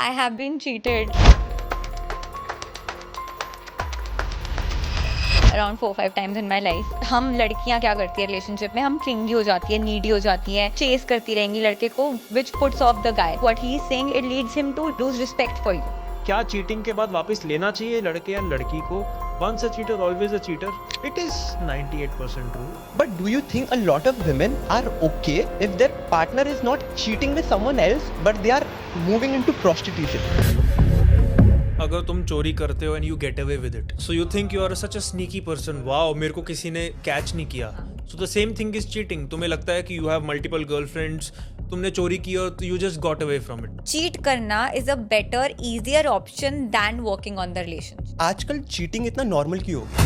I have been cheated around 4-5 times in my life. हम लड़कियां क्या करती है रिलेशनशिप में, हम क्लिंगी हो जाती है, नीडी हो जाती है, चेस करती रहेंगी लड़के को, which puts off the guy. What he is saying, it leads him to lose respect for you. क्या चीटिंग के बाद वापस लेना चाहिए लड़के या लड़की को? Once a cheater, always a cheater. It is 98% true. But do you think a lot of women are okay if their partner is not cheating with someone else, but they are moving into prostitution? अगर तुम चोरी करते हो and you get away with it, so you think you are such a sneaky person. Wow, मेरे को किसी ने catch नहीं किया. So the same thing is cheating. तुम्हें लगता है कि you have multiple girlfriends, तुमने चोरी की और you just got away from it. Cheat करना is a better, easier option than working on the relationship. आजकल चीटिंग इतना नॉर्मल क्यों हो गया?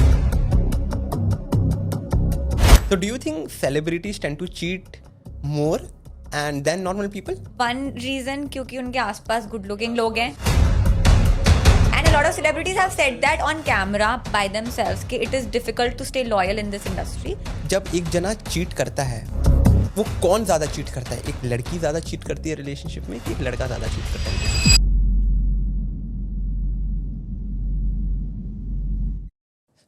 So do you think celebrities tend to cheat more and than normal people? One reason क्योंकि उनके आसपास good looking लोग हैं. And a lot of celebrities have said that on camera by themselves कि it is difficult to stay loyal in this industry. जब एक जना cheat करता है, वो कौन ज़्यादा चीट करता है? एक लड़की ज़्यादा चीट करती है रिलेशनशिप में कि एक लड़का ज़्यादा चीट करता है?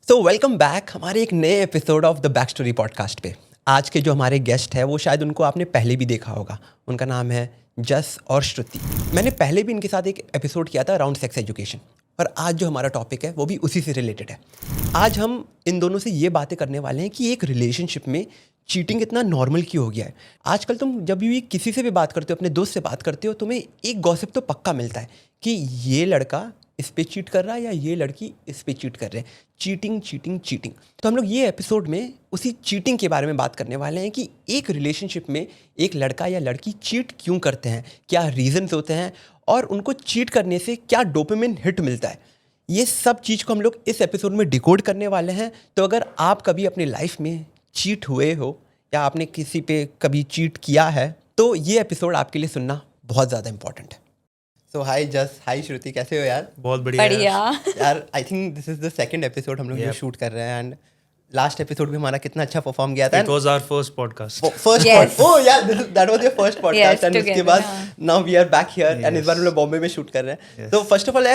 तो वेलकम बैक हमारे एक नए episode of the back story podcast पे. आज के जो हमारे गेस्ट है वो शायद उनको आपने पहले भी देखा होगा. उनका नाम है जस और श्रुति. मैंने पहले भी इनके साथ एक एपिसोड किया था अराउंड सेक्स एजुकेशन, और आज जो हमारा टॉपिक है वो भी उसी से रिलेटेड है. आज हम इन दोनों से ये बातें करने वाले हैं कि एक रिलेशनशिप में चीटिंग इतना नॉर्मल क्यों हो गया है. आजकल तुम जब भी किसी से भी बात करते हो, अपने दोस्त से बात करते हो, तुम्हें एक गॉसिप तो पक्का मिलता है कि ये लड़का इस पे चीट कर रहा है या ये लड़की इस पे चीट कर रहे हैं. Cheating cheating cheating. तो हम लोग ये एपिसोड में उसी चीटिंग के बारे में बात करने वाले हैं कि एक रिलेशनशिप में एक लड़का या लड़की चीट क्यों करते हैं, क्या रीजंस होते हैं और उनको चीट करने से क्या डोपामिन हिट मिलता है. ये सब चीज़ को हम लोग इस एपिसोड में डिकोड करने वाले हैं. तो अगर आप कभी अपनी लाइफ में चीट हुए हो या आपने किसी पे कभी चीट किया है तो ये एपिसोड आपके लिए सुनना बहुत ज़्यादा इंपॉर्टेंट है. सो हाय जस, हाय श्रुति, कैसे हो यार? बहुत बढ़िया यार I think this is the second episode हम लोग जो शूट कर रहे हैं, एंड लास्ट एपिसोड भी हमारा कितना अच्छा परफॉर्म गया था. It was our first podcast. Oh yeah, that was your first podcast. Yes, and उसके together, बाद हाँ. now we are back here and इस बार हम लोग बॉम्बे में शूट कर रहे हैं. तो फर्स्ट ऑफ ऑल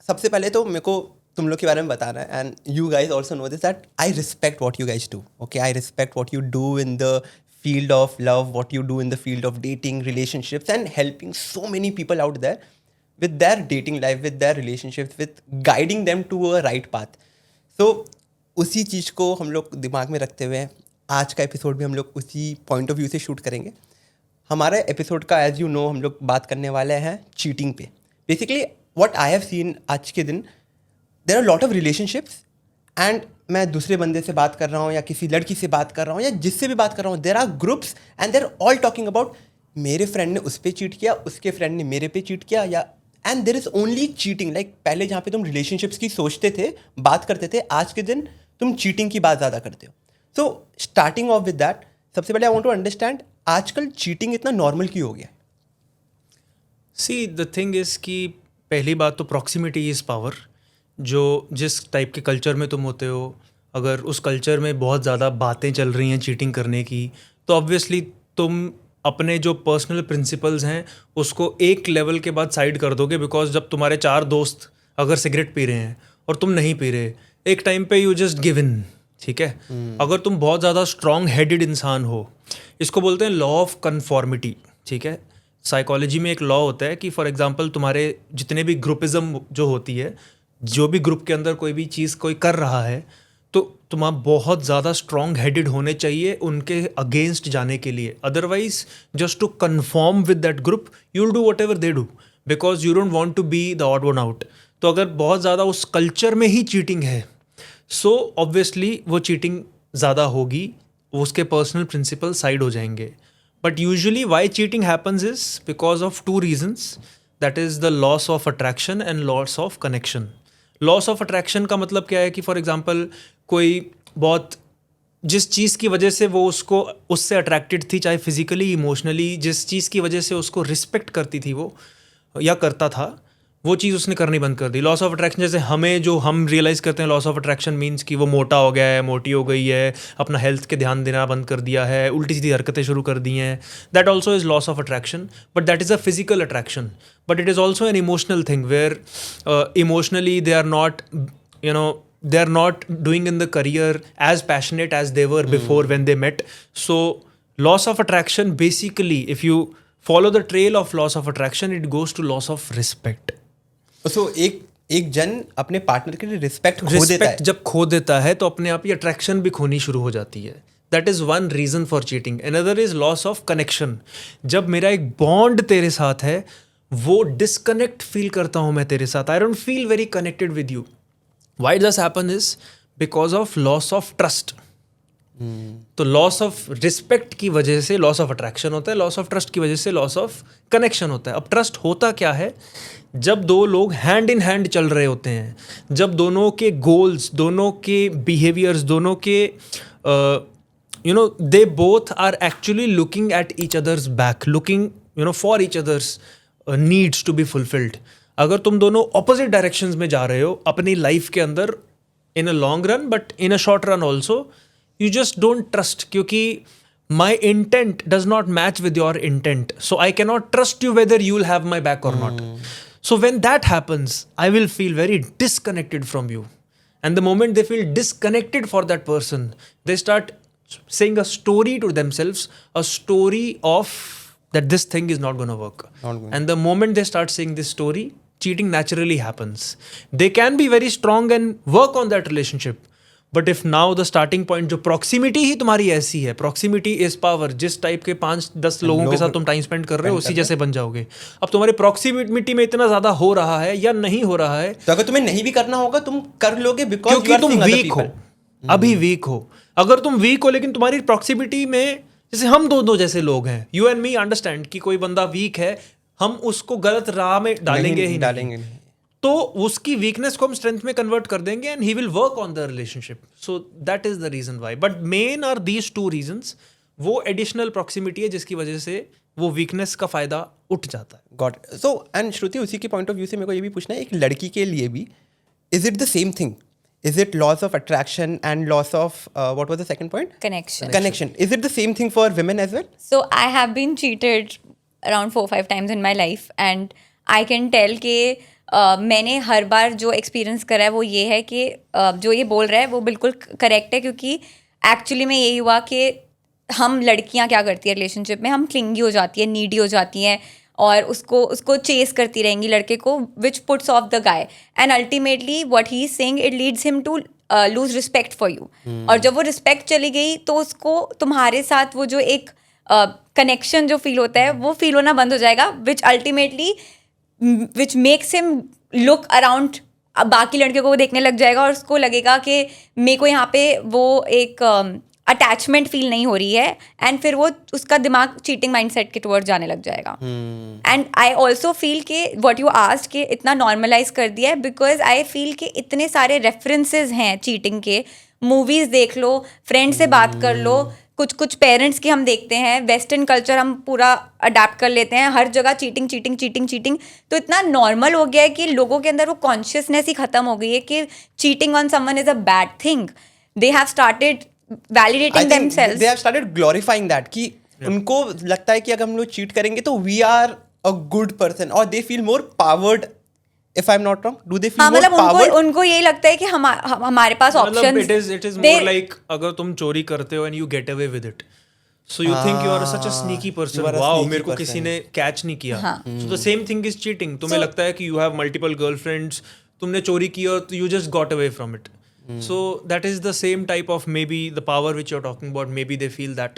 सबसे पहले तो मेरे को तुम लोग के बारे में बताना है, and you guys also know this that I respect what you guys do. Okay, I respect what you do in the field of love, what you do in the field of dating, relationships, and helping so many people out there with their dating life, with their relationships, with guiding them to a right path. So उसी चीज़ को हम लोग दिमाग में रखते हुए आज का एपिसोड भी हम लोग उसी पॉइंट ऑफ व्यू से शूट करेंगे. हमारे एपिसोड का एज यू नो हम लोग बात करने वाले हैं चीटिंग पे. Basically what I have seen आज के दिन, there are lot of relationships, and मैं दूसरे बंदे से बात कर रहा हूँ या किसी लड़की से बात कर रहा हूँ या जिससे भी बात कर रहा हूँ, there are groups and they're all talking about मेरे फ्रेंड ने उस पर चीट किया, उसके फ्रेंड ने मेरे पे चीट किया, या and there is only cheating. Like पहले जहाँ पे तुम रिलेशनशिप्स की सोचते थे, बात करते थे, आज के दिन तुम चीटिंग की बात ज़्यादा करते हो. So starting of with that, सबसे पहले आई वॉन्ट टू अंडरस्टैंड आजकल चीटिंग इतना नॉर्मल क्यों हो गया है? See, the thing is कि पहली बात तो प्रॉक्सिमिटी इज़ पावर. जो जिस टाइप के कल्चर में तुम होते हो, अगर उस कल्चर में बहुत ज़्यादा बातें चल रही हैं चीटिंग करने की, तो ऑब्वियसली तुम अपने जो पर्सनल प्रिंसिपल्स हैं उसको एक लेवल के बाद साइड कर दोगे. बिकॉज जब तुम्हारे 4 दोस्त अगर सिगरेट पी रहे हैं और तुम नहीं पी रहे, एक टाइम पे यू जस्ट गिव इन. ठीक है. अगर तुम बहुत ज़्यादा स्ट्रॉन्ग हेडेड इंसान हो, इसको बोलते हैं लॉ ऑफ कन्फॉर्मिटी. ठीक है. साइकोलॉजी में एक लॉ होता है कि फॉर एग्जांपल तुम्हारे जितने भी ग्रुपिज्म जो होती है, जो भी ग्रुप के अंदर कोई भी चीज़ कोई कर रहा है, तो तुम बहुत ज़्यादा स्ट्रॉन्ग हेडेड होने चाहिए उनके अगेंस्ट जाने के लिए. Otherwise just to conform with that group you will do whatever they do, because you don't want to be the odd one out. तो अगर बहुत ज़्यादा उस कल्चर में ही चीटिंग है, सो ऑब्वियसली वो चीटिंग ज़्यादा होगी, उसके पर्सनल प्रिंसिपल साइड हो जाएंगे. But usually why cheating happens is because of 2 reasons. That is the loss of attraction and loss of connection. Loss of attraction का मतलब क्या है कि फॉर एग्जांपल कोई बहुत जिस चीज़ की वजह से वो उसको उससे अट्रैक्टेड थी, चाहे फिजिकली इमोशनली, जिस चीज़ की वजह से उसको रिस्पेक्ट करती थी वो या करता था, वो चीज़ उसने करनी बंद कर दी। लॉस ऑफ अट्रैक्शन जैसे हम रियलाइज़ करते हैं, लॉस ऑफ अट्रैक्शन मीन्स कि वो मोटा हो गया है, मोटी हो गई है, अपना हेल्थ के ध्यान देना बंद कर दिया है, उल्टी सीधी हरकतें शुरू कर दी हैं, that also is loss of attraction, but that is a physical attraction, but it is also an emotional thing where emotionally they are not doing in the career as passionate as they were before when they met. So loss of attraction, basically, if you follow the trail of loss of attraction, it goes to loss of respect. So एक जन अपने partner के लिए respect खो देता है। जब खो देता है तो अपने आप ही अट्रैक्शन भी खोनी शुरू हो जाती है। That is one reason for cheating. Another is loss of connection. जब मेरा एक बॉन्ड तेरे साथ है, वो डिस्कनेक्ट फील करता हूँ मैं तेरे साथ, आई don't feel very connected with you. Why does happen is because of loss of trust. तो लॉस ऑफ रिस्पेक्ट की वजह से लॉस ऑफ अट्रैक्शन होता है, लॉस ऑफ ट्रस्ट की वजह से लॉस ऑफ कनेक्शन होता है। अब ट्रस्ट होता क्या है? जब दो लोग हैंड इन हैंड चल रहे होते हैं, जब दोनों के गोल्स, दोनों के बिहेवियर्स, दोनों के they both are actually looking at each others back, looking for each others needs to be fulfilled. अगर तुम दोनों ऑपोजिट डायरेक्शंस में जा रहे हो अपनी लाइफ के अंदर, in a long run but in a short run also, you just don't trust, क्योंकि my intent does not match with your intent, so I can not trust you whether you will have my back और not. So when that happens, I will feel very disconnected from you. And the moment they feel disconnected for that person, they start saying a story to themselves, a story of that this thing is not going to work. And the moment they start saying this story, cheating naturally happens. They can be very strong and work on that relationship. But if now the starting point, जो proximity ही तुम्हारी ऐसी है, proximity is power, जिस type के 5-10 लोगों के साथ तुम टाइम स्पेंड कर रहे हो उसी जैसे बन जाओगे. अब तुम्हारे प्रॉक्सिमिटी में इतना ज्यादा हो रहा है या नहीं हो रहा है, तो अगर तुम्हें नहीं भी करना होगा तुम कर लोगे, क्योंकि तुम वीक हो, अभी वीक हो. अगर तुम वीक हो लेकिन तुम्हारी प्रॉक्सिमिटी में, जैसे हम दोनों जैसे लोग हैं, यू एंड मी अंडरस्टैंड कि कोई बंदा वीक है, हम उसको गलत राह में डालेंगे ही नहीं. तो उसकी वीकनेस को हम स्ट्रेंथ में कन्वर्ट कर देंगे and he will work on the relationship. So that is the reason why. But main are these two reasons. वो एडिशनल प्रॉक्सिमिटी है जिसकी वजह से वो वीकनेस का फायदा उठ जाता है. गॉट. सो एंड श्रुति, उसी के पॉइंट ऑफ व्यू से मेरे को ये भी पूछना है, एक लड़की के लिए भी is it the same thing? Is it loss of attraction and loss of what was the second point? Connection. Is it the same thing for women as well? So I have been cheated around 4-5 times in my life and I can tell कि मैंने हर बार जो experience करा है वो ये है कि जो ये बोल रहा है वो बिल्कुल करेक्ट है. क्योंकि एक्चुअली में यही हुआ कि हम लड़कियां क्या करती है रिलेशनशिप में, हम क्लिंगी हो जाती है, नीडी हो जाती हैं और उसको चेस करती रहेंगी लड़के को, which puts off the guy. And ultimately what he is saying, it leads him to lose respect for you. और जब वो रिस्पेक्ट चली गई तो उसको तुम्हारे साथ वो जो एक कनेक्शन जो फील होता है वो फील होना बंद हो जाएगा, which makes him look around. बाकी लड़कियों को वो देखने लग जाएगा और उसको लगेगा कि मेरे को यहाँ पे वो एक अटैचमेंट फील नहीं हो रही है, एंड फिर वो उसका दिमाग चीटिंग माइंडसेट के टुवर्ड जाने लग जाएगा. एंड आई ऑल्सो फील कि व्हाट यू आस्क्ड कि इतना नॉर्मलाइज कर दिया है, बिकॉज आई फील कि इतने सारे रेफरेंसेस हैं चीटिंग के. मूवीज़ देख लो, फ्रेंड से बात कर लो, कुछ पेरेंट्स की हम देखते हैं, वेस्टर्न कल्चर हम पूरा अडेप्ट कर लेते हैं, हर जगह चीटिंग चीटिंग चीटिंग चीटिंग. तो इतना नॉर्मल हो गया है कि लोगों के अंदर वो कॉन्शियसनेस ही खत्म हो गई है कि cheating on someone is a bad thing. They have started validating themselves. They have started glorifying that कि उनको लगता है कि अगर हम लोग चीट करेंगे तो we are a good person, और they feel more powered. If I'm not wrong, do they feel more powered? उनको यही लगता है कि हमारे पास options. It is more like अगर तुम चोरी करते हो and you get away with it, so you think you are such a sneaky person. Wow, मेरे को किसी ने catch नहीं किया. So the same thing is cheating. तुम्हें लगता है कि you have multiple girlfriends, तुमने चोरी की और you just got away from it. So that is the same type of maybe the power which you're talking about. Maybe they feel that.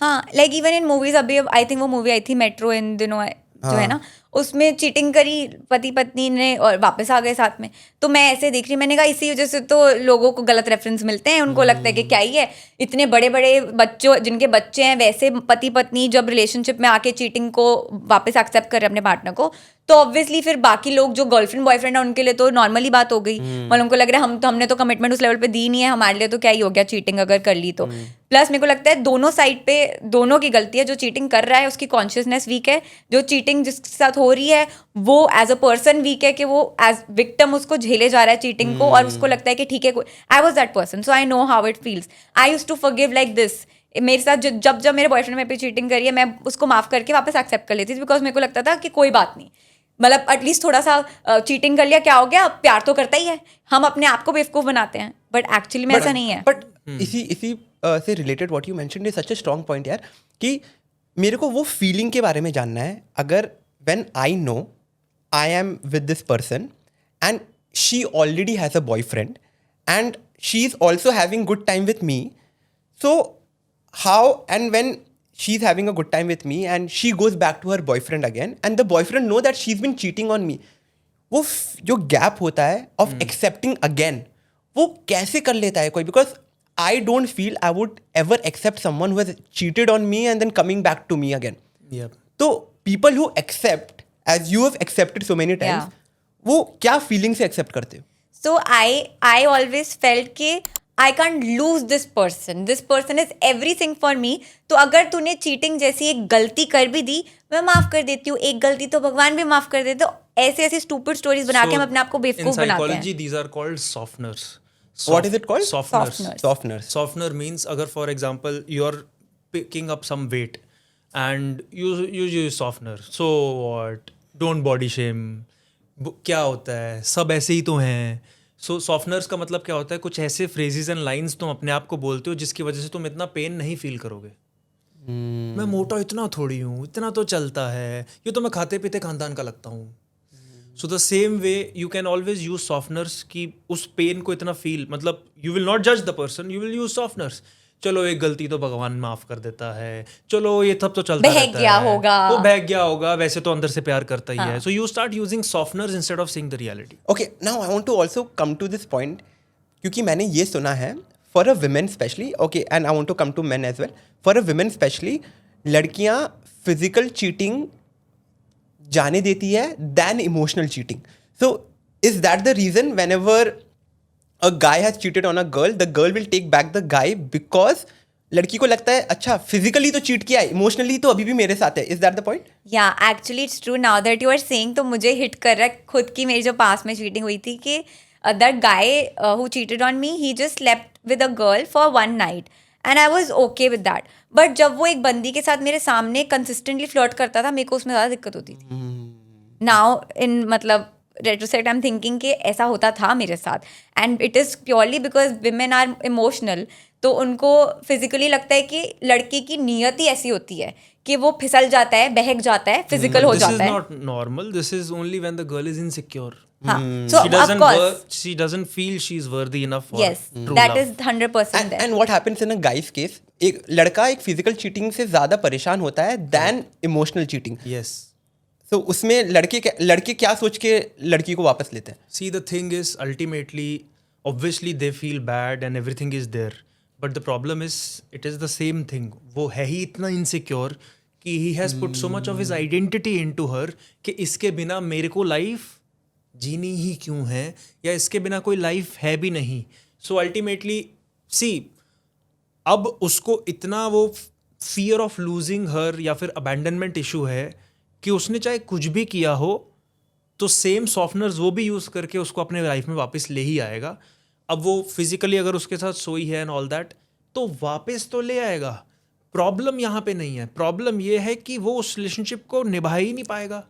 हाँ, like even in movies, अभी I think वो movie आई थी metro इन दिनों जो है ना, उसमें cheating करी पति पत्नी ने और वापस आ गए साथ में. तो मैं ऐसे देख रही, मैंने कहा इसी वजह से तो लोगों को गलत रेफरेंस मिलते हैं. उनको लगता है कि क्या ही है, इतने बड़े बड़े बच्चों जिनके बच्चे हैं वैसे पति पत्नी जब रिलेशनशिप में आके चीटिंग को वापस एक्सेप्ट कर रहे अपने पार्टनर को, तो ऑब्वियसली फिर बाकी लोग जो गर्लफ्रेंड बॉयफ्रेंड है उनके लिए तो नॉर्मली बात हो गई. मतलब उनको लग रहा है हमने तो कमिटमेंट उस लेवल पे दी नहीं है, हमारे लिए तो क्या ही हो गया चीटिंग अगर कर ली तो. प्लस मेरे को लगता है दोनों साइड पे दोनों की गलती है. जो चीटिंग कर रहा है उसकी कॉन्शियसनेस वीक है, जो चीटिंग जिसके साथ साथ हो रही है वो एज अ पर्सन वीक है कि वो एज विक्टिम उसको झेले जा रहा है चीटिंग को, और उसको लगता है कि ठीक है, I was that person so I know how it feels. I use to forgive like this. मेरे साथ जब जब मेरे बॉयफ्रेंड मेरे पे चीटिंग करी है, मैं उसको माफ करके वापस एक्सेप्ट कर लेती थी, बिकॉज मेरे को लगता था कि कोई बात नहीं, मतलब एटलीस्ट थोड़ा सा चीटिंग कर लिया, क्या हो गया, प्यार तो करता ही है. हम अपने आप को बेवकूफ बनाते हैं, बट एक्चुअली में ऐसा नहीं है. बट इसी से related what you mentioned is such a strong point यार, कि मेरे को वो फीलिंग के बारे में जानना है. अगर when I know I am with this person and she already has a boyfriend and she is also having good time with me, so how and when she's having a good time with me and she goes back to her boyfriend again and the boyfriend know that she's been cheating on me, वो जो gap होता है of accepting again, वो कैसे कर लेता है कोई? Because I don't feel I would ever accept someone who has cheated on me and then coming back to me again. तो people who accept as you have accepted so many times, वो क्या feeling से accept करते हो? So I always felt कि I can't lose this person. This person is everything for me. तो अगर तूने चीटिंग जैसी एक गलती कर भी दी, मैं माफ कर देती हूँ. एक गलती तो भगवान भी माफ कर देते. तो ऐसे स्टूपिड स्टोरीज बना के हम अपने आप को बेवकूफ बनाते हैं. In psychology, these are called softeners. What is it called? Softeners. Softener means अगर for example you're picking up some weight and you use softener. So what? Don't body shame. क्या होता है? सब ऐसे ही तो हैं. सो सॉफ्टनर्स का मतलब क्या होता है? कुछ ऐसे फ्रेजेस एंड लाइंस तुम अपने आप को बोलते हो जिसकी वजह से तुम इतना पेन नहीं फील करोगे. मैं मोटा इतना थोड़ी हूँ, इतना तो चलता है, ये तो मैं खाते पीते खानदान का लगता हूँ. So the same way you can always use softeners की उस पेन को इतना फील, मतलब यू विल नॉट जज the person, you will use softeners. चलो एक गलती तो भगवान माफ कर देता है, चलो ये सब तो चलता रहता है, बहक गया होगा, वो बहक गया होगा, वैसे तो अंदर से प्यार करता ही है. So you start using softeners instead of seeing the reality. Okay, now I want to also come to this point, क्योंकि मैंने ये सुना है for a women specially, okay, and I want to come to men as well, for a women specially लड़कियां physical cheating जाने देती है than emotional cheating. So is that the reason whenever a guy has cheated on a girl, the girl will take back the guy because लड़की को लगता है अच्छा physically तो चीट किया है, इमोशनली तो अभी भी मेरे साथ है. Is that the point? या actually it's true. Now that you are saying, तो मुझे हिट कर रहा है खुद की मेरी जो पास में चीटिंग हुई थी कि that guy who cheated on me, he just slept with a girl for one night and I was okay with that. But जब वो एक बंदी के साथ मेरे सामने कंसिस्टेंटली फ्लर्ट करता था, मेरे को उसमें ज़्यादा दिक्कत होती थी. नाउ इन मतलब रेट्रोस्पेक्ट आई एम थिंकिंग कि ऐसा होता था मेरे साथ, and it is purely because women are emotional. तो उनको फिजिकली लगता है कि लड़के की नियत ही ऐसी होती है कि वो फिसल जाता है, बहक जाता है, फिजिकल हो जाता है. This is not normal. This is only when the girl is insecure. So she doesn't feel she's worthy enough for yes, true that love. is 100% there. And what happens in a guy's case, एक लड़का एक physical cheating से ज़्यादा परेशान होता है than emotional cheating. Yes. So उसमें लड़के क्या सोच के लड़की को वापस लेते हैं? See, the thing is, ultimately, obviously they feel bad and everything is there. But the problem is, it is the same thing. वो है ही इतना insecure कि he has put so much of his identity into her कि इसके बिना मेरे को life जीनी ही क्यों है, या इसके बिना कोई लाइफ है भी नहीं. So ultimately, see, अब उसको इतना वो fear of losing her या फिर abandonment issue है कि उसने चाहे कुछ भी किया हो तो सेम सॉफ्टनर्स वो भी यूज़ करके उसको अपने लाइफ में वापस ले ही आएगा. अब वो फिजिकली अगर उसके साथ सोई है एंड ऑल दैट, तो वापस तो ले आएगा. प्रॉब्लम यहाँ पे नहीं है. प्रॉब्लम ये है कि वो उस रिलेशनशिप को निभा ही नहीं पाएगा,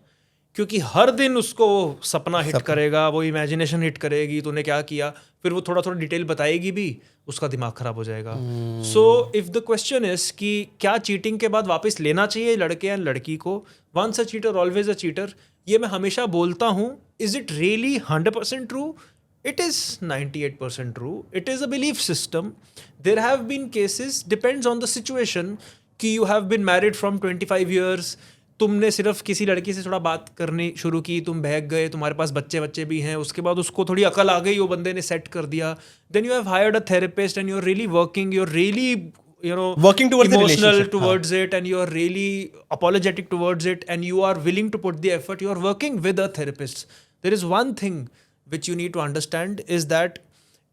क्योंकि हर दिन उसको वो सपना हिट करेगा, वो इमेजिनेशन हिट करेगी तूने क्या किया, फिर वो थोड़ा थोड़ा डिटेल बताएगी भी, उसका दिमाग खराब हो जाएगा. So if the question is कि क्या चीटिंग के बाद वापस लेना चाहिए लड़के एंड लड़की को, once a cheater always a cheater, ये मैं हमेशा बोलता हूँ. Is it really 100% true? It is 98% true. It is a belief system. There have been cases, depends on the situation, कि you have been married from 25 years, तुमने सिर्फ किसी लड़की से थोड़ा बात करनी शुरू की, तुम बहक गए, तुम्हारे पास बच्चे भी हैं, उसके बाद उसको थोड़ी अकल आ गई, वो बंदे ने सेट कर दिया. Then you have hired a therapist and you're really working, you're really working towards the emotional relationship. towards it, and you're really apologetic towards it, and you are willing to put the effort, you're working with a therapist. There is one thing which you need to understand is that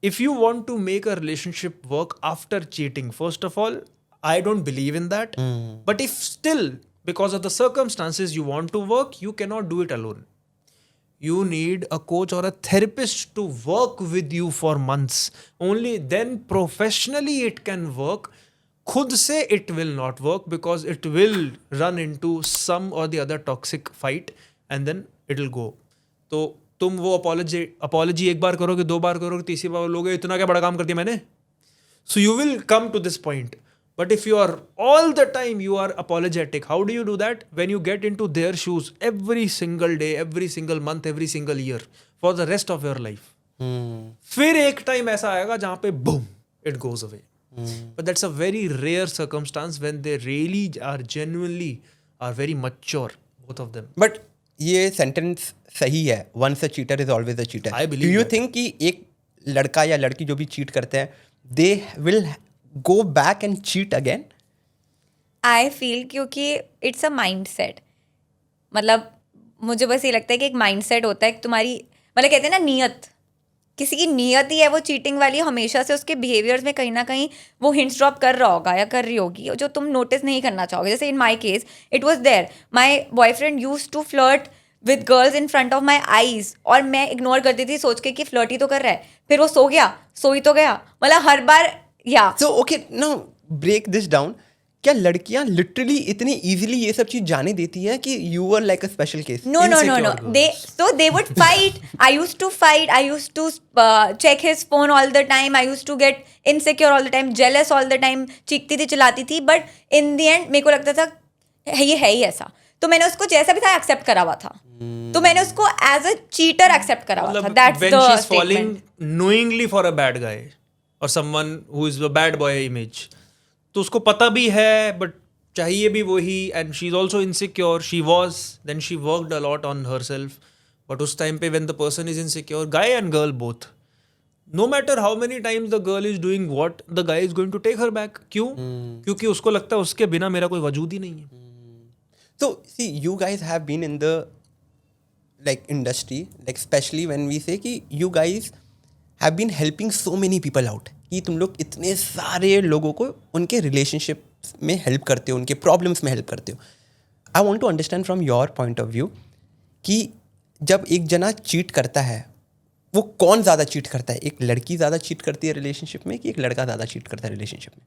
if you want to make a relationship work after cheating, first of all, I don't believe in that. But if still because of the circumstances you want to work, you cannot do it alone. You need a coach or a therapist to work with you for months. Only then professionally it can work. खुद से it will not work because it will run into some or the other toxic fight and then it will go. तो तुम वो apology एक बार करोगे, 2 बार करोगे, तीसरी बार लोगे, इतना क्या बड़ा काम कर दिया मैंने. So you will come to this point. But if you are all the time you are apologetic, how do you do that? When you get into their shoes every single day, every single month, every single year for the rest of your life. फिर एक time ऐसा आएगा जहाँ पे boom, it goes away. But that's a very rare circumstance when they really are genuinely are very mature, both of them. But ये sentence सही है, once a cheater is always a cheater. I believe Do you that. think कि एक लड़का या लड़की जो भी चीट करते हैं, they will go back and cheat again? I feel क्योंकि इट्स अ माइंड सेट. मतलब मुझे बस ये लगता है कि एक माइंड सेट होता है कि तुम्हारी, मतलब कहते हैं ना नीयत, किसी की नीयत ही है वो चीटिंग वाली, हमेशा से उसके बिहेवियर्स में कहीं ना कहीं वो हिंट्स ड्रॉप कर रहा होगा या कर रही होगी जो तुम नोटिस नहीं करना चाहोगे. जैसे in my case it was there, my boyfriend use to flirt with girls in front of my eyes और मैं इग्नोर करती थी सोच के कि फ्लर्ट ही तो कर रहा है. फिर वो सो गया, सोई तो गया, मतलब हर बार. या So okay, now break this down. क्या लड़कियां लिटरली इतनी इजीली ये सब चीज जाने देती हैं कि you were like a special case? No. Insecure They would fight. I used to fight. I used to check his phone all the time. I used to get insecure all the time, jealous all the time. चीखती थी, चिल्लाती थी. But in the end, मेरे को लगता था ये है ही ऐसा. तो मैंने उसको जैसा भी था एक्सेप्ट करा हुआ था. तो मैंने उसको एज अ चीटर एक्सेप्ट करा हुआ था. That's when the she's falling statement. knowingly for a bad guy or someone who is a bad boy image, तो उसको पता भी है but चाहिए भी वही, and she's also insecure. She was, then she worked a lot on herself. But उस time पे when the person is insecure, guy and girl both, no matter how many times the girl is doing what, the guy is going to take her back. क्यों? क्योंकि उसको लगता है उसके बिना मेरा कोई वजूद ही नहीं है. So see, you guys have been in the like industry, like especially when we say कि you guys have been helping so many people out, कि तुम लोग इतने सारे लोगों को उनके रिलेशनशिप में हेल्प करते हो, उनके प्रॉब्लम्स में हेल्प करते हो. I want to understand from your point of view कि जब एक जना चीट करता है, वो कौन ज़्यादा चीट करता है? एक लड़की ज़्यादा चीट करती है रिलेशनशिप में कि एक लड़का ज़्यादा चीट करता है रिलेशनशिप में?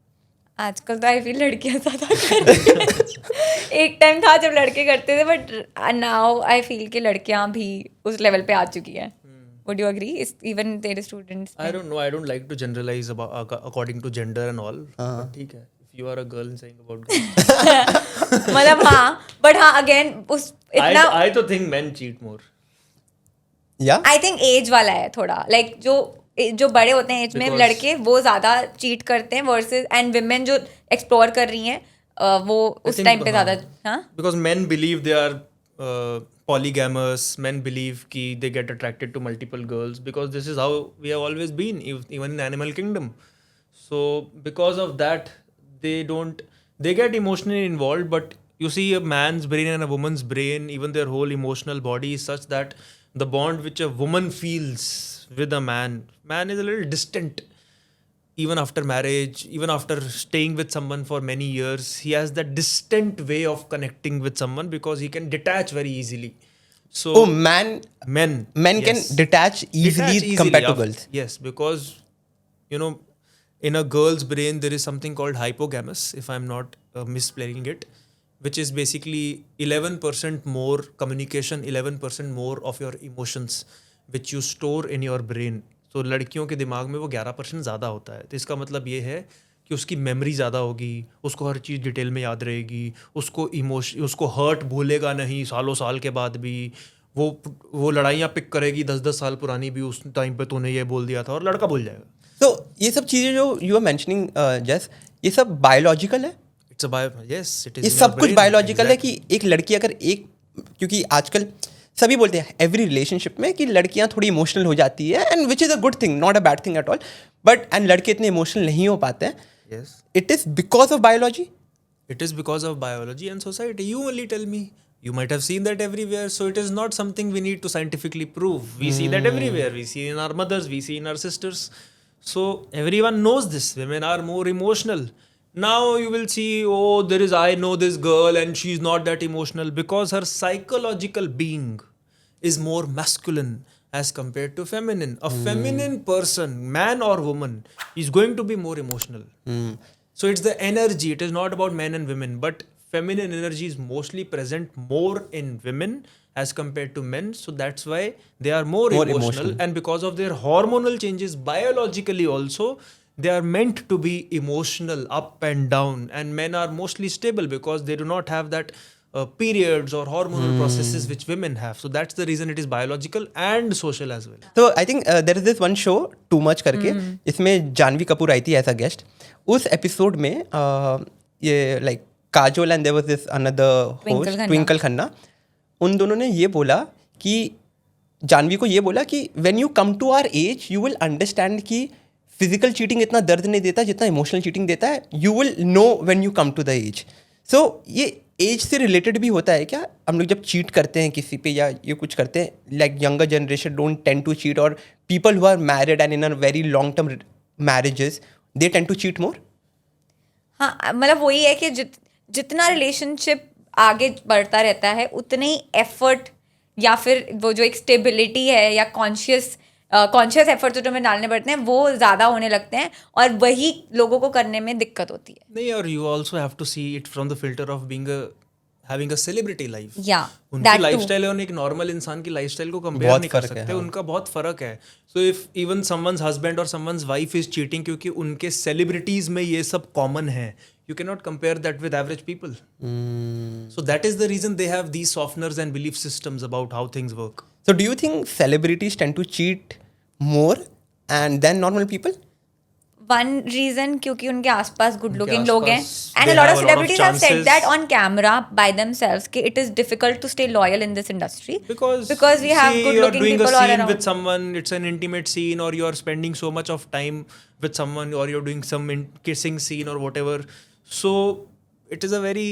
आजकल तो आई फील लड़कियां ज़्यादा करती हैं. एक टाइम था जब लड़के करते थे बट नाउ आई फील कि लड़कियां भी उस लेवल पे आ चुकी हैं. Would you agree? Even तेरे students I don't know. I don't like to generalize about according to gender and all. But ठीक है. If you are a girl and saying about girls, मतलब हाँ, but हाँ again उस इतना I तो think men cheat more. या I think as वाला है थोड़ा, लाइक जो बड़े होते हैं एज में Because- लड़के वो ज्यादा चीट करते हैं वर्सेस एंड विमेन जो एक्सप्लोर कर रही हैं वो उस think, टाइम पे ज्यादा. हाँ Because men believe they are polygamous. Men believe कि they get attracted to multiple girls because this is how we have always been, even in animal kingdom. So because of that, they get emotionally involved. But you see, a man's brain and a woman's brain, even their whole emotional body is such that the bond which a woman feels with a man is a little distant. Even after marriage, even after staying with someone for many years, he has that distant way of connecting with someone because he can detach very easily. So oh men yes. can detach easily compared to girls. Yes, because you know, in a girl's brain there is something called hypogamous, if I'm not misplaying it, which is basically 11% more communication, 11% more of your emotions which you store in your brain. तो लड़कियों के दिमाग में वो 11% ज़्यादा होता है. तो इसका मतलब ये है कि उसकी मेमोरी ज़्यादा होगी, उसको हर चीज़ डिटेल में याद रहेगी, उसको हर्ट भूलेगा नहीं सालों साल के बाद भी. वो लड़ाइयाँ पिक करेगी 10-10 साल पुरानी भी, उस टाइम पे तूने ये बोल दिया था, और लड़का भूल जाएगा. तो ये सब चीज़ें जो यू आर मेंशनिंग जस, ये सब बायोलॉजिकल है? Yes, it is. ये सब कुछ बायोलॉजिकल है कि एक लड़की अगर क्योंकि आजकल सभी बोलते हैं एवरी रिलेशनशिप में कि लड़कियां थोड़ी इमोशनल हो जाती है, and which is a good thing, not a bad thing at all, but and लड़के इतने इमोशनल नहीं हो पाते हैं. Yes. It is because of biology. It is because of biology and society. You only tell me. You might have seen that everywhere. So it is not something we need to scientifically prove. We see that everywhere. We see in our mothers. We see in our sisters. So everyone knows this. Women are more emotional. Now you will see, oh, I know this girl and she's not that emotional because her psychological being is more masculine as compared to feminine. A feminine person, man or woman, is going to be more emotional. So it's the energy. It is not about men and women, but feminine energy is mostly present more in women as compared to men. So that's why they are more emotional. And because of their hormonal changes, biologically also, they are meant to be emotional up and down, and men are mostly stable because they do not have that periods or hormonal processes which women have. So that's the reason it is biological and social as well. तो I think there is this one show two much करके, इसमें जानवी कपूर आई थी as a guest. उस episode में ये like Kajol and there was this another host Twinkle Khanna, उन दोनों ने ये बोला कि जानवी को ये बोला कि when you come to our age you will understand कि फिजिकल चीटिंग इतना दर्द नहीं देता जितना इमोशनल चीटिंग देता है. You will know when you come to the age. So ये एज से रिलेटेड भी होता है क्या? हम लोग जब चीट करते हैं किसी पे या ये कुछ करते हैं, like younger generation don't tend to cheat, और people who are married and in a very long term marriages they tend to cheat more. हाँ, मतलब वही है कि जितना रिलेशनशिप आगे बढ़ता रहता है उतने ही एफर्ट या फिर वो जो एक स्टेबिलिटी है या कॉन्शियस एफर्ट जो हमें डालने पड़ते हैं वो ज़्यादा होने लगते हैं, और वही लोगों को करने में दिक्कत होती है. नहीं, और you also have to see it from the filter of being having a celebrity life. या उनकी लाइफस्टाइल और एक नॉर्मल इंसान की लाइफस्टाइल को कंपेयर नहीं कर सकते. उनका बहुत फर्क है. So if even someone's husband और समवन्स वाइफ इज चीटिंग, क्योंकि उनके सेलिब्रिटीज में ये सब कॉमन है, you cannot compare that with average people. So that is the reason they have these softeners and belief systems about how things work. So do you think celebrities tend to cheat more and than normal people? One reason क्योंकि उनके आसपास good looking उनके लोग हैं, आसपास and a they lot have of a lot of celebrities have said chances. that on camera by themselves कि it is difficult to stay loyal in this industry Because we have good you're looking doing people a all scene around. with someone, it's an intimate scene, or you're spending so much of time with someone, or you're doing some kissing scene or whatever. So it is a very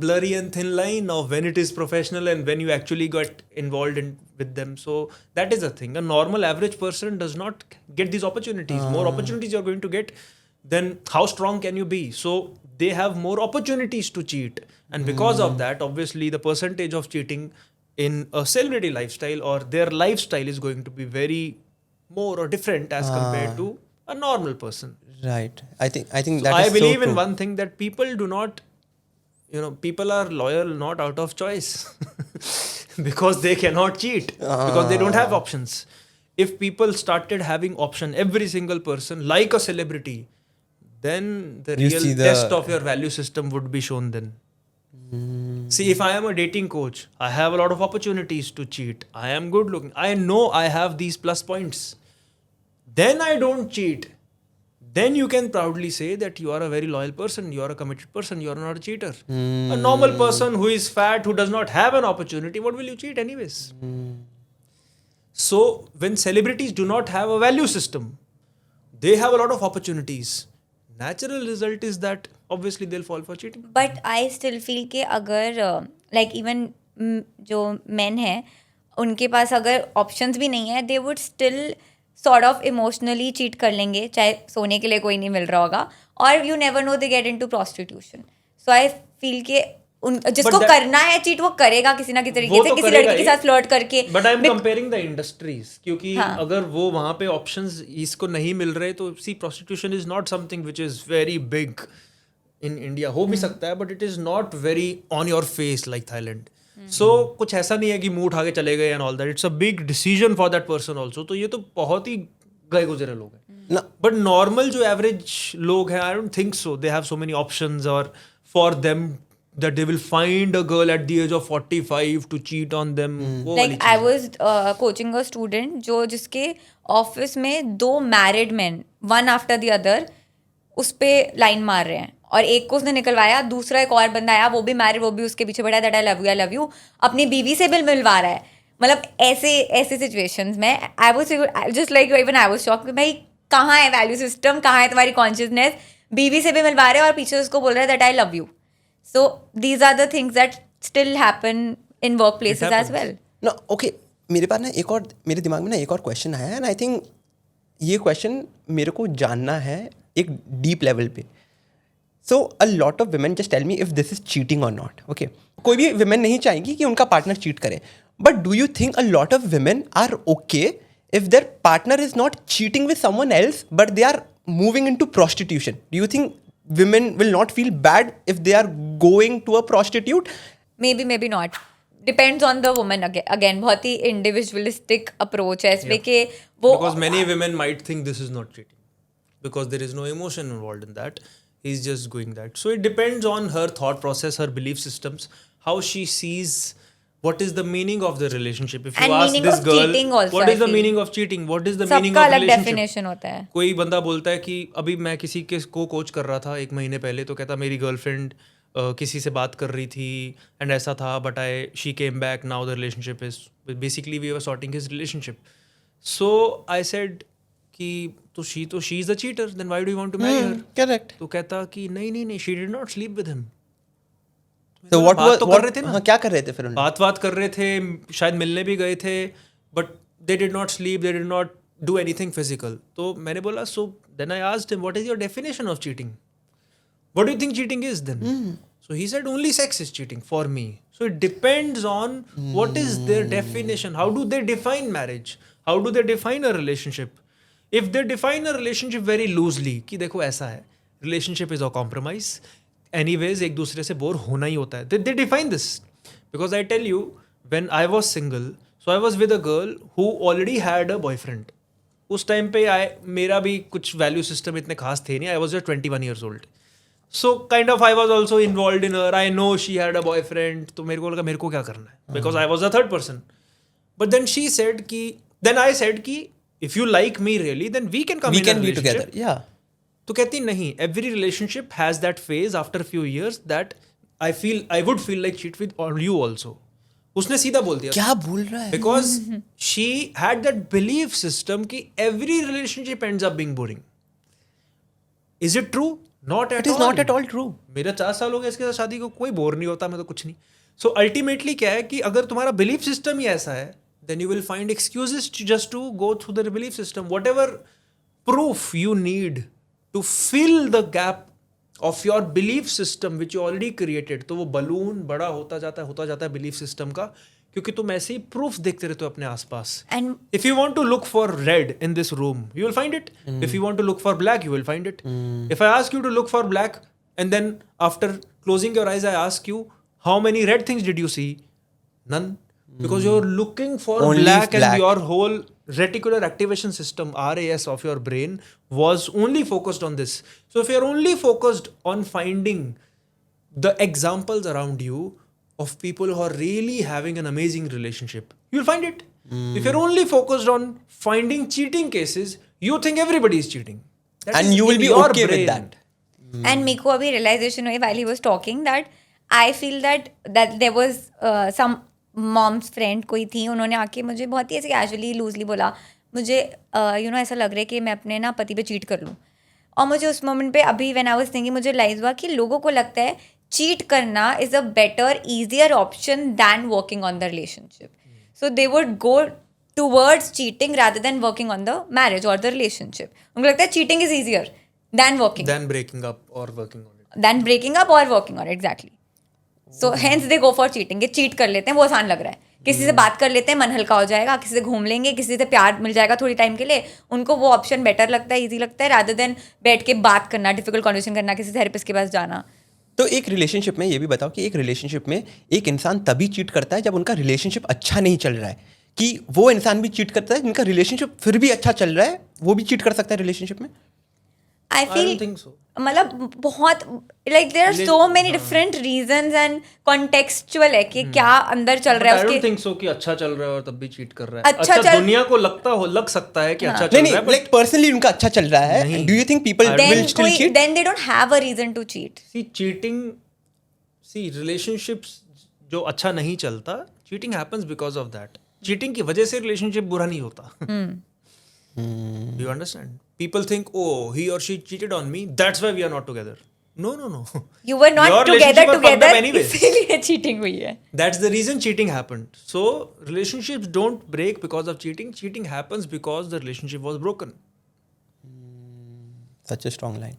blurry and thin line of when it is professional and when you actually got involved with them. So that is the thing. A normal average person does not get these opportunities. More opportunities you're going to get, then how strong can you be? So they have more opportunities to cheat, and because of that, obviously the percentage of cheating in a celebrity lifestyle or their lifestyle is going to be very more or different as compared to a normal person. Right. I think that So I is believe so in true. one thing, that people do not, people are loyal not out of choice because they cannot cheat, because they don't have options. If people started having option, every single person like a celebrity, then the You real see the- test of your value system would be shown then. See, if I am a dating coach, I have a lot of opportunities to cheat. I am good looking. I know I have these plus points. Then I don't cheat. Then you can proudly say that you are a very loyal person, you are a committed person, you are not a cheater. A normal person who is fat, who does not have an opportunity, what will you cheat anyways? So when celebrities do not have a value system, they have a lot of opportunities. Natural result is that obviously they'll fall for cheating. But I still feel कि अगर like even जो main हैं उनके पास अगर options भी नहीं है, they would still sort of emotionally cheat कर लेंगे, चाहे सोने के लिए कोई नहीं मिल रहा होगा, और you never know they get into prostitution. So I feel कि जिसको करना है चीट वो करेगा किसी ना किसी तरीके से, किसी लड़की के साथ फ्लर्ट करके. But I am comparing the industries, क्योंकि अगर वो वहां पे ऑप्शंस इसको नहीं मिल रहे, तो see prostitution is not something which is very big in India. हो भी सकता है, but it is not very on your face like Thailand. So कुछ ऐसा नहीं है कि मुंह उठा के चले गए and all that. It's a big decision for that person also. तो ये तो बहुत ही गए गुजरे लोग हैं. बट नॉर्मल जो एवरेज लोग हैं, I don't think so they have so many options, और for them that they will find a girl at the age of 45 to cheat on them. Like I was coaching a student जिसके office में 2 married man one after the other उस पे line मार रहे हैं, और एक को उसने निकलवाया, दूसरा एक और बंदा आया, वो भी मैरिड, वो भी उसके पीछे पड़ा, दैट आई लव यू, अपनी बीवी से बिल मिलवा रहा है. मतलब ऐसे सिचुएशंस में I was just like even I was shocked कि भाई कहाँ है वैल्यू सिस्टम, कहाँ है तुम्हारी कॉन्शियसनेस. बीवी से भी मिलवा रहे हैं और पीछे उसको बोल रहा है that I love you. So these are the things that still happen in workplaces as well. No, okay. मेरे पास ना मेरे दिमाग में ना एक और क्वेश्चन आया, एंड आई थिंक ये क्वेश्चन मेरे को जानना है एक डीप लेवल पे. So a lot of women just tell me if this is cheating or not. Okay. कोई भी women नहीं चाहेगी कि उनका partner cheat करे. But do you think a lot of women are okay if their partner is not cheating with someone else, but they are moving into prostitution? Do you think women will not feel bad if they are going to a prostitute? maybe not. Depends on the woman again. बहुत ही individualistic approach है इसमें कि वो Because many women might think this is not cheating because there is no emotion involved in that. He's just going that. So it depends on her thought process, her belief systems, how she sees what is the meaning of the relationship. If you And ask meaning this of girl, cheating also, what I is the feel. meaning of cheating? What is the meaning सबका of अलग relationship? definition होता है. कोई बंदा बोलता है कि अभी मैं किसी के को कोच कर रहा था 1 महीने पहले, तो कहता मेरी गर्लफ्रेंड किसी से बात कर रही थी एंड ऐसा था, but she came back, now the relationship is basically we were sorting his relationship. So I said कि तो she is the cheater, then why do you want to marry her? Correct. तो कहता कि नहीं she did not sleep with him. So what बात was तो कर रहे थे ना, हाँ, क्या कर रहे थे फिर उन्होंने? बात कर रहे थे, शायद मिलने भी गए थे, but they did not sleep, they did not do anything physical. तो मैंने बोला, so then I asked him what is your definition of cheating, what do you think cheating is then? So he said only sex is cheating for me. So it depends on what is their definition. How do they define marriage? How do they define a relationship? If they define a relationship very loosely, कि देखो ऐसा है, relationship is a compromise. Anyways, एक दूसरे से bore होना ही होता है. They define this. Because I tell you, when I was single, so I was with a girl who already had a boyfriend. उस टाइम पे मेरा भी कुछ वैल्यू सिस्टम इतने खास थे नहीं. I was just 21 years old. So kind of I was also involved in her. I know she had a boyfriend. तो मेरे को लगा मेरे को क्या करना है, because I was a third person. But then she said कि, then I said कि if you like me really, then we can come We in a can be relationship. together. Yeah. तो कहती नहीं, every relationship has that phase after a few years that I would feel like cheat with you also. उसने सीधा बोल दिया. क्या बोल रहा है? Because she had that belief system कि every relationship ends up being boring. Is it true? Not at all. It is not at all true. मेरा 4 साल हो गया इसके साथ शादी को, कोई बोर नहीं होता, मैं तो कुछ नहीं. सो अल्टीमेटली क्या है कि अगर तुम्हारा बिलीफ सिस्टम ही ऐसा है, then you will find excuses just to go through the belief system. Whatever proof you need to fill the gap of your belief system which you already created, तो वो balloon बड़ा होता जाता है belief system का, क्योंकि तुम ऐसे ही प्रूफ देखते रहते हो अपने आसपास. And If you want to look for red in this room, you will find it. If you want to look for black, you will find it. If I ask you to look for black, and then after closing your eyes, I ask you, how many red things did you see? None. Because you're looking for Only black, black. and your whole reticular activation system, RAS, of your brain was only focused on this. So if you're only focused on finding the examples around you of people who are really having an amazing relationship, you'll find it. If you're only focused on finding cheating cases, you think everybody is cheating. That And is you will in be your okay with brain. that. And मेरे को अभी realization हुई while he was talking that I feel that there was some mom's friend कोई थी, उन्होंने आके मुझे बहुत ही ऐसे casually loosely बोला, मुझे ऐसा लग रहा है कि मैं अपने ना पति पे चीट कर लूँ. और मुझे उस मोमेंट पे अभी when I was thinking मुझे realize हुआ कि लोगों को लगता है चीट करना is a better easier option than working on the relationship. So they would go towards cheating rather than working on the marriage or the relationship. उनको लगता है cheating is easier than working. Than breaking up or working on it. Than breaking up or working on it, exactly. So hence they go for cheating. ये cheat कर लेते हैं, वो आसान लग रहा है. किसी से बात कर लेते हैं, मन हल्का हो जाएगा, किसी से घूम लेंगे, किसी से प्यार मिल जाएगा थोड़ी टाइम के लिए, उनको वो ऑप्शन बेटर लगता है, ईजी लगता है, रादर देन बैठ के बात करना, डिफिकल्ट कन्वर्सेशन करना, किसी थेरेपिस्ट के पास जाना. तो एक रिलेशनशिप में ये भी बताओ कि एक रिलेशनशिप में एक इंसान तभी चीट करता है जब उनका रिलेशनशिप अच्छा नहीं चल रहा है, कि वो इंसान भी चीट करता है जिनका रिलेशनशिप फिर भी अच्छा चल रहा है, वो भी चीट कर सकता है रिलेशनशिप में? I feel don't think so. मतलब बहुत like there are so many different reasons and contextual है कि क्या अंदर चल रहा है I don't उसके. think so कि अच्छा चल रहा है और तब भी चीट कर रहा है. अच्छा चल- दुनिया को लग सकता है कि अच्छा चल नहीं रहा है, but लाइक पर्सनली उनका अच्छा चल रहा है. नहीं. Do you think people Then will still कोई cheat? then they don't have a reason to cheat. see relationships जो अच्छा नहीं चलता, cheating happens because of that. Cheating की वजह से relationship बुरा नहीं होता. Do you understand? People think, oh, he or she cheated on me, that's why we are not together. No. You were not Your together relationship was fucked up anyways. इसीलिए cheating हुई है. That's the reason cheating happened. So relationships don't break because of cheating. Cheating happens because the relationship was broken. Such a strong line.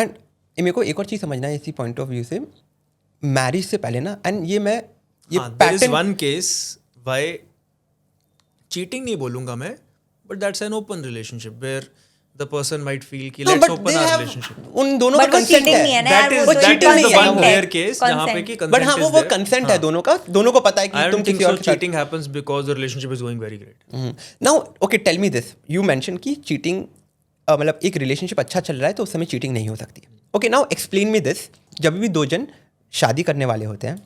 And मेरे को एक और चीज़ समझना है इसी पॉइंट ऑफ व्यू से, मैरिज से पहले ना, एंड ये मैं ये there is pattern one case why cheating नहीं बोलूंगा मैं, but that's an open relationship where the person might feel कि let's open our relationship. उन दोनों का But वो कंसेंट cheating नहीं है है, ना यार, वो that तो is the cheating one नहीं है, rare case जहाँ पे कि बट हाँ consent वो is there. कंसेंट है, दोनों को पता है I कि तुम don't think किसी so और के साथ cheating happens because the relationship is going very great. Now okay tell me this, you mention कि चीटिंग मतलब एक रिलेशनशिप अच्छा चल रहा है तो उस समय चीटिंग नहीं हो सकती. Okay now explain me this, जब भी दो जन शादी करने वाले होते हैं,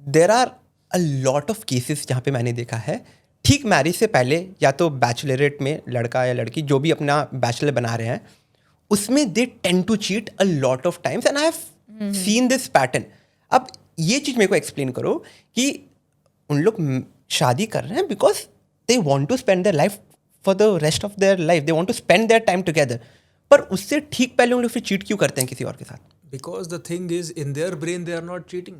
there are a lot of cases जहाँ पे मैंने देखा है ठीक मैरिज से पहले या तो बैचलरेट में लड़का या लड़की जो भी अपना बैचलर बना रहे हैं उसमें they tend to cheat a lot of times and I have seen this pattern. अब ये चीज़ मेरे को एक्सप्लेन करो कि उन लोग शादी कर रहे हैं because they want to spend their life for the rest of their life, they want to spend their time together, पर उससे ठीक पहले उन लोग फिर चीट क्यों करते हैं किसी और के साथ? Because the thing is, in their brain, they are not cheating.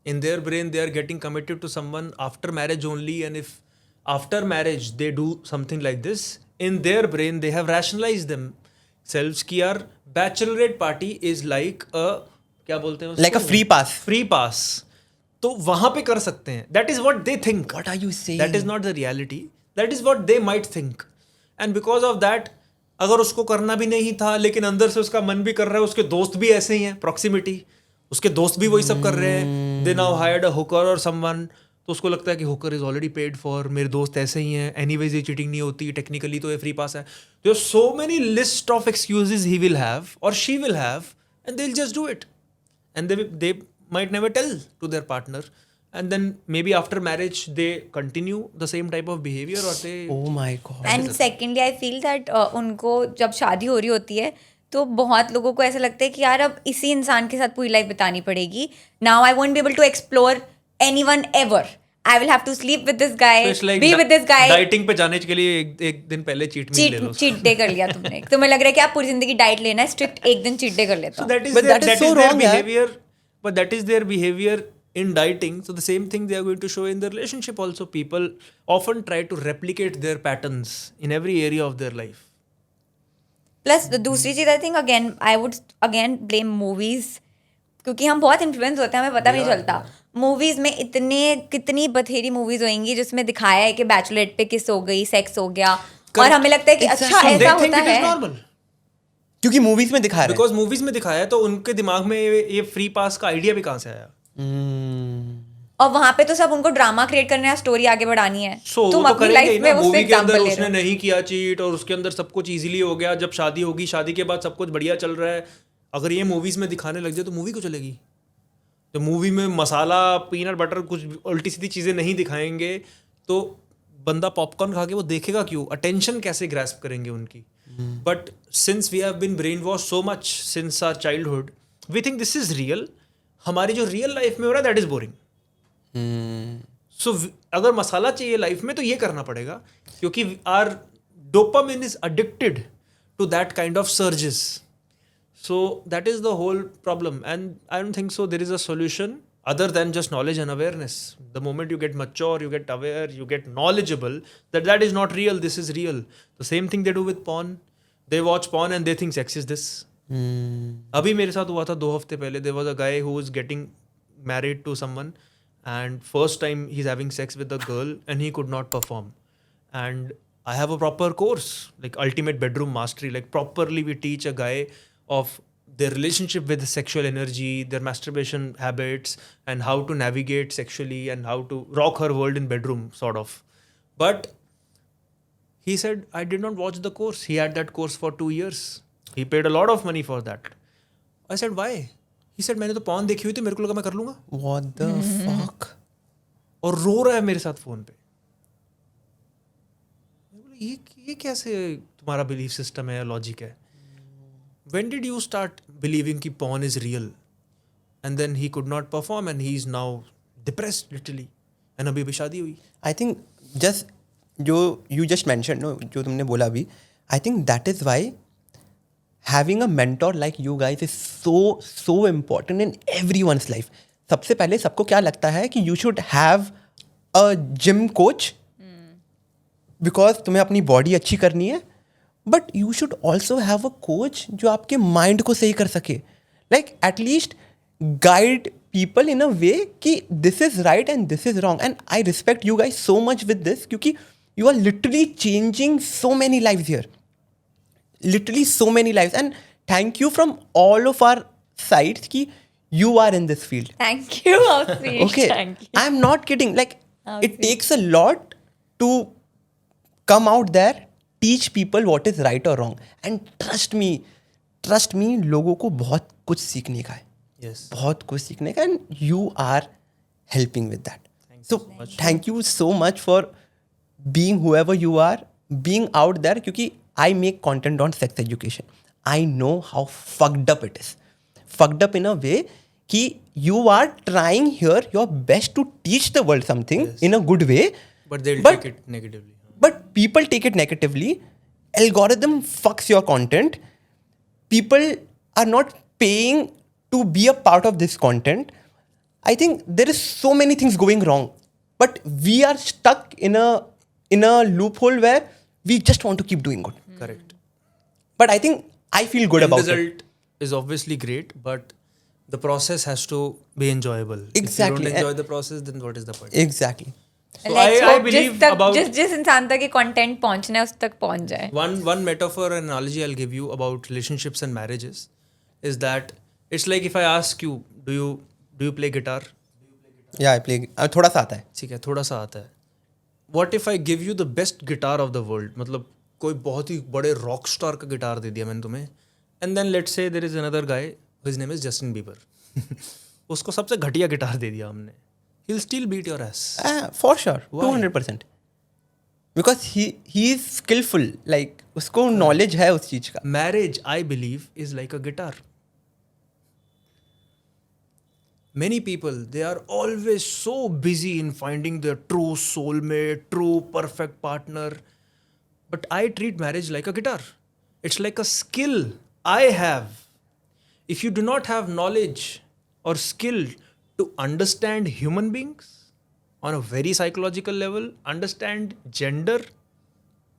In their brain, they are getting committed to someone after marriage only. And if after marriage they do something like this, in their brain, they have rationalized themselves कि यार bachelorette party is like a क्या बोलते हैं उसको? Like a free pass. Free pass. तो वहाँ पे कर सकते हैं. That is what they think. What are you saying? That is not the reality. That is what they might think. And because of that, अगर उसको करना भी नहीं था लेकिन अंदर से उसका मन भी कर रहा है, उसके दोस्त भी ऐसे ही हैं, प्रॉक्सिमिटी, उसके दोस्त भी वही सब कर रहे हैं, दे नाउ हायर्ड अ हुकर और समवन, तो उसको लगता है कि Hooker is already paid for, मेरे दोस्त ऐसे ही हैं, एनीवेज ये चीटिंग नहीं होती, टेक्निकली तो ये फ्री पास है. There are so many list of excuses he will have और she will have and they will just do it and they might never tell to their partner. And then maybe after marriage they continue the same type of behavior or they Oh my God. And secondly I feel that उनको जब शादी हो रही होती है तो बहुत लोगों को ऐसा लगता है कि यार अब इसी इंसान के साथ पूरी लाइफ बितानी पड़ेगी. Now I won't be able to explore anyone ever. I will have to sleep with this guy, So it's like be with this guy. Dieting पे जाने के लिए एक दिन पहले चीट मील ले लो. चीट डे कर लिया तुमने. तुम्हें लग रहा है कि आप पूरी जिंदगी डाइट लेना है, स्ट्रिक्ट एक दिन चीट डे कर लेता So हूँ. that is But their, that is that so is their wrong, yaar. behavior. But that is their behavior in dieting. So the same thing they are going to show in the relationship also. People often try to replicate their patterns in every area of their life. Plus दूसरी चीज I think again I would again blame movies, क्योंकि हम बहुत influence होते हैं, हमें पता भी नहीं चलता. मूवीज में कितनी बथेरी मूवीज होंगी जिसमें दिखाया है कि बैचलरेट पे किस हो गई, सेक्स हो गया, और हमें लगता है कि अच्छा So ऐसा they होता think it is है. normal. क्योंकि मूवीज में दिखा रहे हैं. Because movies में दिखाया है तो उनके दिमाग में ये फ्री पास का आइडिया भी कहाँ से आया? और वहां पे तो सब उनको ड्रामा क्रिएट करना है, स्टोरी आगे बढ़ानी है. So तुम वो तो अपनी करेंगे ही लाइफ ना. में उससे मूवी के अंदर एग्जांपल ले उसने रहे हो. नहीं किया चीट और उसके अंदर सब कुछ इजीली हो गया. जब शादी होगी, शादी के बाद सब कुछ बढ़िया चल रहा है, अगर ये मूवीज में दिखाने लग जाए तो मूवी को चलेगी. तो मूवी में मसाला, पीनट बटर, कुछ उल्टी सीधी चीजें नहीं दिखाएंगे तो बंदा पॉपकॉर्न खा के वो देखेगा क्यों? अटेंशन कैसे ग्रैस्प करेंगे उनकी? But since we have been brainwash so much since our childhood, we think this is real. हमारी जो रियल लाइफ में हो रहा है दैट इज बोरिंग. सो अगर मसाला चाहिए लाइफ में तो ये करना पड़ेगा, क्योंकि our dopamine is addicted to that kind of surges. So that is the whole problem, and I don't think so there is a solution other than just knowledge and awareness. The moment you get mature, you get aware, you get knowledgeable that is not real, this is real. The same thing they do with porn. They watch porn and they think sex is this. अभी मेरे साथ हुआ था 2 हफ्ते पहले. There was a guy who was getting married to someone and first time he's having sex with a girl and he could not perform. And I have a proper course like Ultimate Bedroom Mastery. Like properly we teach a guy of their relationship with sexual energy, their masturbation habits, and how to navigate sexually and how to rock her world in bedroom, sort of. But he said, I did not watch the course. He had that course for 2 years. He paid a lot of money for that. I said, why? He said, मैंने तो pawn देखी हुई थी, मेरे को लगा मैं कर लूंगा. What the fuck? और रो रहा है मेरे साथ फोन पे. ये कैसे तुम्हारा बिलीफ सिस्टम है, लॉजिक है? When did you start believing कि porn is real? And then he could not perform and he is now depressed literally. And अभी शादी हुई. I think just जो you just mentioned, no, जो तुमने बोला अभी, I think that is why having a mentor like you guys is so important in everyone's life. सबसे पहले सबको क्या लगता है कि you should have a gym coach because तुम्हें अपनी बॉडी अच्छी करनी है. But you should also have a coach जो आपके माइंड को सही कर सके. like at least guide people in a way कि this is right and this is wrong. And I respect you guys so much with this क्योंकि you are literally changing so many lives here. Literally so many lives. And thank you from all of our sides कि you are in this field. Thank you. How sweet. Okay, Thank you. I'm not kidding. Like, How it sweet. takes a lot to come out there, teach people what is right or wrong. And trust me, लोगों को बहुत कुछ सीखने का है. Yes. बहुत कुछ सीखने का. And you are helping with that. So, thank you so much for being whoever you are, being out there. क्योंकि I make content on sex education. I know how fucked up it is. Fucked up in a way कि you are trying here your best to teach the world something in a good way. But they'll But- take it negatively. But people take it negatively. Algorithm fucks your content. People are not paying to be a part of this content. I think there is so many things going wrong. But we are stuck in a loophole where we just want to keep doing good. Correct. But I think I feel good End about it. result is obviously great, but the process has to be enjoyable. Exactly. If you don't enjoy the process, then what is the point? Exactly. So Let's I hope believe जिस about जिस इंसान तक ये content पहुंचना है उस तक पहुंच जाए. one metaphor and analogy I'll give you about relationships and marriages is that it's like if I ask you, do you play guitar? Yeah, I play. थोड़ा सा आता है. ठीक है, थोड़ा सा आता है. What if I give you the best guitar of the world? मतलब कोई बहुत ही बड़े रॉक स्टार का गिटार दे दिया मैंने तुम्हें, and then let's say there is another guy his name is Justin Bieber. उसको सबसे घटिया गिटार दे दिया हमने. He'll still beat your ass. For sure. Why? 200%. Because he is skillful. Like, उसको knowledge है उस चीज का. Marriage, I believe, is like a guitar. Many people, they are always so busy in finding their true soulmate, true perfect partner. But I treat marriage like a guitar. It's like a skill I have. If you do not have knowledge or skill to understand human beings on a very psychological level, understand gender,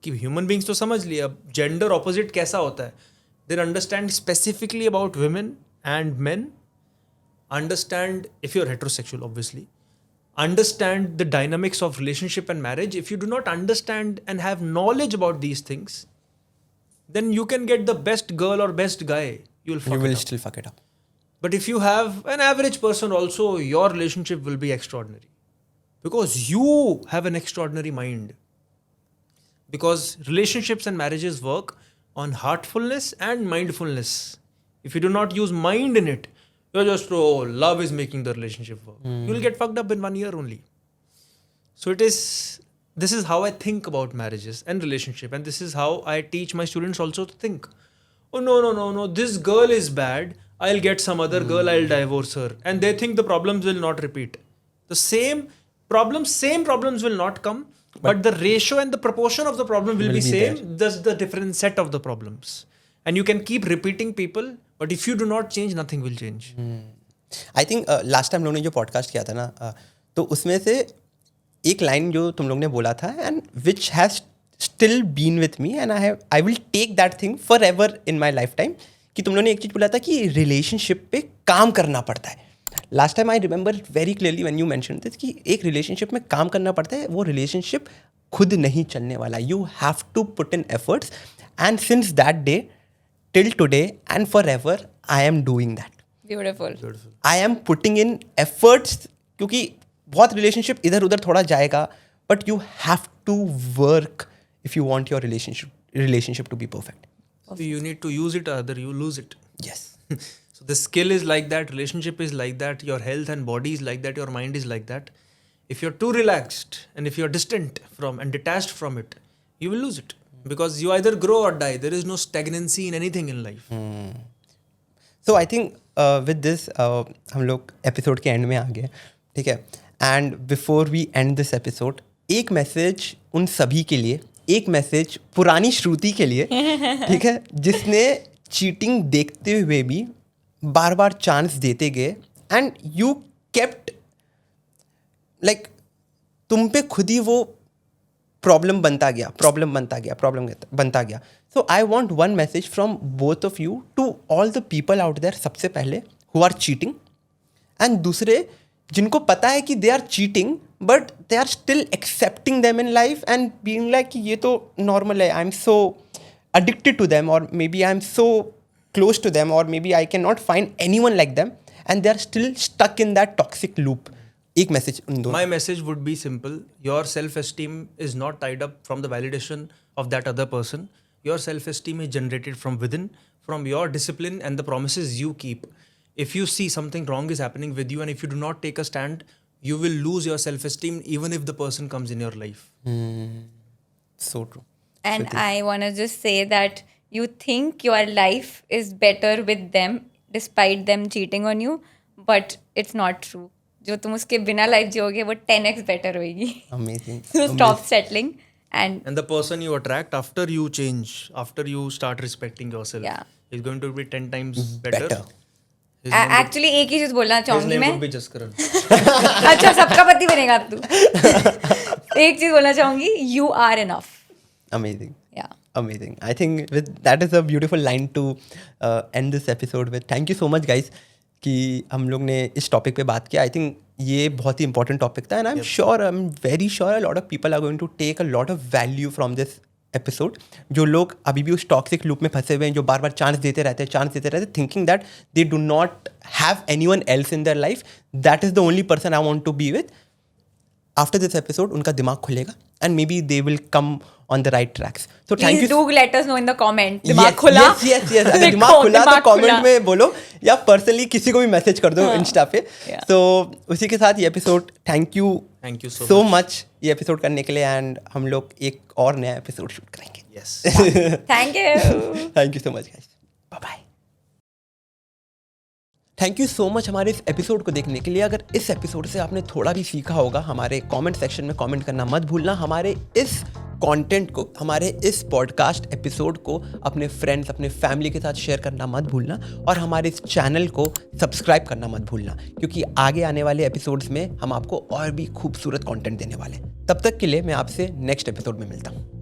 कि human beings तो समझ लिया, अब gender opposite कैसा होता है, then understand specifically about women and men, understand if you are heterosexual obviously, understand the dynamics of relationship and marriage. If you do not understand and have knowledge about these things, then you can get the best girl or best guy, you will fuck You will it up. still fuck it up. But if you have an average person also, your relationship will be extraordinary. Because you have an extraordinary mind. Because relationships and marriages work on heartfulness and mindfulness. If you do not use mind in it, you're just, oh, love is making the relationship work. You'll get fucked up in 1 year only. So this is how I think about marriages and relationship. And this is how I teach my students also to think. Oh, no, this girl is bad. I'll get some other girl, I'll divorce her. And they think the problems will not repeat. The same problems will not come, but the ratio and the proportion of the problem will be same. Just the different set of the problems. And you can keep repeating people, but if you do not change, nothing will change. I think last time लोगों ने जो podcast किया था ना, तो उसमें से एक लाइन जो तुम लोग ने बोला था, and which has still been with me, and I will take that thing forever in my lifetime, कि तुम लोगों ने एक चीज़ बोला था कि रिलेशनशिप पे काम करना पड़ता है. Last time I remember very clearly when you mention this कि एक रिलेशनशिप में काम करना पड़ता है. वो रिलेशनशिप खुद नहीं चलने वाला. You have to put in efforts, and since that day till today and forever I am doing that. Beautiful. I am putting in efforts, क्योंकि बहुत रिलेशनशिप इधर उधर थोड़ा जाएगा, but you have to work if you want your relationship to be perfect. So you need to use it, other you lose it. Yes. So the skill is like that, relationship is like that, your health and body is like that, your mind is like that. If you're too relaxed and if you're distant from and detached from it, you will lose it. Because you either grow or die. There is no stagnancy in anything in life. So I think with this हम लोग episode के and में आ गए, ठीक है. And before we end this episode, एक message उन सभी के लिए, एक मैसेज पुरानी श्रुति के लिए, ठीक है, जिसने चीटिंग देखते हुए भी बार बार चांस देते गए, एंड यू केप्ट, लाइक तुम पे खुद ही वो प्रॉब्लम बनता गया. So I want one message from both of you to all the people out there, सबसे पहले who are cheating, and दूसरे जिनको पता है कि they are cheating but they are still accepting them in life and being like कि ये तो normal है, I'm so addicted to them, or maybe I'm so close to them, or maybe I cannot find anyone like them, and they are still stuck in that toxic loop. एक message उन दोनों. My message would be simple. Your self-esteem is not tied up from the validation of that other person. Your self-esteem is generated from within, from your discipline and the promises you keep. If you see something wrong is happening with you and if you do not take a stand, you will lose your self-esteem even if the person comes in your life. So true. And I want to just say that you think your life is better with them despite them cheating on you, but it's not true. जो तुम उसके बिना life जियोगे वो 10x better होगी. Amazing. So stop settling and And the person you attract after you change, after you start respecting yourself, Yeah. is going to be 10 times better. Actually एक ही चीज बोलना His चाहूंगी name मैं. would be Jaskaran. अच्छा सबका पति बनेगा अब तू. एक चीज बोलना चाहूंगी, you are enough. Amazing. Yeah. Amazing. I think that is a beautiful line to end this episode with. Thank you so much guys कि हम लोग ने इस टॉपिक पे बात किया. आई थिंक ये बहुत ही इंपॉर्टेंट टॉपिक था and I am very sure a lot of people are going to take a lot of value from this episode. जो लोग अभी भी उस टॉक्सिक लूप में फंसे हुए हैं, जो बार बार चांस देते रहते thinking that they do not have anyone else in their life, that is the only person I want to be with. After this episode उनका दिमाग खुलेगा and maybe they will come on the right tracks. So thank you. Please do let us know in the comment. दिमाग खुला. Yes. अगर दिमाग खुला तो comment में बोलो या पर्सनली किसी को भी मैसेज कर दो इंस्टा पे. तो उसी के साथ ये episode thank you so much ये एपिसोड करने के लिए एंड हम लोग एक और नया एपिसोड शूट करेंगे. Yes. Thank you. Thank you so much guys. Bye bye. Thank you so much हमारे इस एपिसोड को देखने के लिए. अगर इस एपिसोड से आपने थोड़ा भी सीखा होगा, हमारे कमेंट सेक्शन में कमेंट करना मत भूलना. हमारे इस कंटेंट को, हमारे इस पॉडकास्ट एपिसोड को अपने फ्रेंड्स, अपने फैमिली के साथ शेयर करना मत भूलना और हमारे इस चैनल को सब्सक्राइब करना मत भूलना, क्योंकि आगे आने वाले एपिसोड्स में हम आपको और भी खूबसूरत कंटेंट देने वाले हैं. तब तक के लिए मैं आपसे नेक्स्ट एपिसोड में मिलता हूँ.